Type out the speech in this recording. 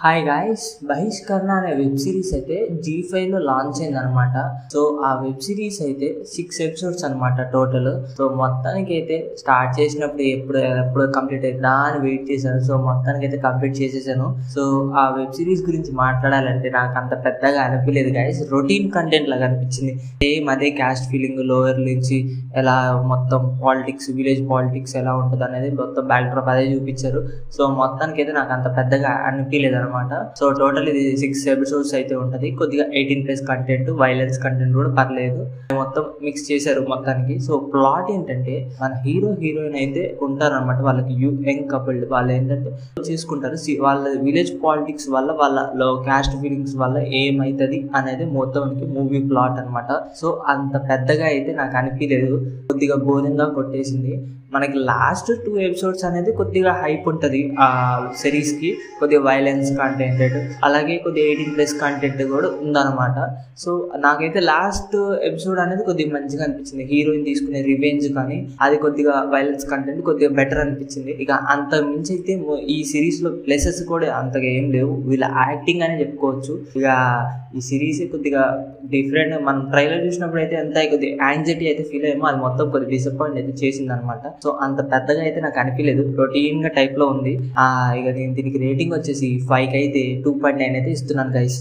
Hi guys, బహిష్కరణ అనే web series అయితే G5 లో లాంచ్ అయింది అనమాట. సో ఆ వెబ్ సిరీస్ అయితే 6 ఎపిసోడ్స్ అనమాట టోటల్. సో మొత్తానికి అయితే స్టార్ట్ చేసినప్పుడు ఎప్పుడు కంప్లీట్ అవుతుందా అని వెయిట్ చేశాను. సో మొత్తానికి అయితే కంప్లీట్ చేసేసాను. సో ఆ వెబ్ సిరీస్ గురించి మాట్లాడాలంటే నాకు అంత పెద్దగా అనిపించలేదు గాయస్. రొటీన్ కంటెంట్ లాగా అనిపించింది. సేమ్ అదే క్యాస్ట్ ఫీలింగ్, లోయర్ నుంచి ఎలా మొత్తం పాలిటిక్స్, విలేజ్ పాలిటిక్స్ ఎలా ఉంటుంది అనేది మొత్తం బ్యాక్ డ్రాప్ అదే చూపించారు. సో మొత్తానికి అయితే నాకు అంత పెద్దగా అనిపించలేదు అనమాట. సో టోటల్ ఇది 6 ఎపిసోడ్స్ అయితే ఉంటది. కొద్దిగా 18+ కంటెంట్, వైలెన్స్ కంటెంట్ కూడా పర్లేదు, మొత్తం మిక్స్ చేశారు మొత్తానికి. సో ప్లాట్ ఏంటంటే మన హీరోయిన్ అయితే ఉంటారనమాట. వాళ్ళకి యంగ్ కపుల్, వాళ్ళు ఏంటంటే చేసుకుంటారు. వాళ్ళ విలేజ్ పాలిటిక్స్ వల్ల, వాళ్ళ క్యాస్ట్ ఫీలింగ్స్ వల్ల ఏమైతుంది అనేది మొత్తానికి మూవీ ప్లాట్ అనమాట. సో అంత పెద్దగా అయితే నాకు అనిపించలేదు, కొద్దిగా బోరింగ్ గా కొట్టేసింది. మనకి లాస్ట్ 2 ఎపిసోడ్స్ అనేది కొద్దిగా హైప్ ఉంటుంది ఆ సిరీస్ కి. కొద్దిగా వైలెన్స్ కంటెంట్, అలాగే కొద్దిగా 18+ కంటెంట్ కూడా ఉందన్నమాట. సో నాకైతే లాస్ట్ ఎపిసోడ్ అనేది కొద్దిగా మంచిగా అనిపించింది. హీరోయిన్ తీసుకునే రివెంజ్ కానీ అది కొద్దిగా వైలెన్స్ కంటెంట్ కొద్దిగా బెటర్ అనిపించింది. ఇక అంత మించి అయితే ఈ సిరీస్ లో ప్లసెస్ కూడా అంతగా ఏం లేవు. వీళ్ళ యాక్టింగ్ అనే చెప్పుకోవచ్చు. ఇక ఈ సిరీస్ కొద్దిగా డిఫరెంట్. మనం ట్రైలర్ చూసినప్పుడు అయితే ఎంత కొద్దిగా యాంగ్జైటీ అయితే ఫీల్ అయ్యామో, అది మొత్తం కొద్దిగా డిసప్పాయింట్ అయితే చేసింది అనమాట. సో అంత పెద్దగా అయితే నాకు అనిపించలేదు, రొటీన్ గా టైప్ లో ఉంది. ఇక దీనికి రేటింగ్ వచ్చేసి 5 అయితే 2.9 అయితే ఇస్తున్నాను గైస్.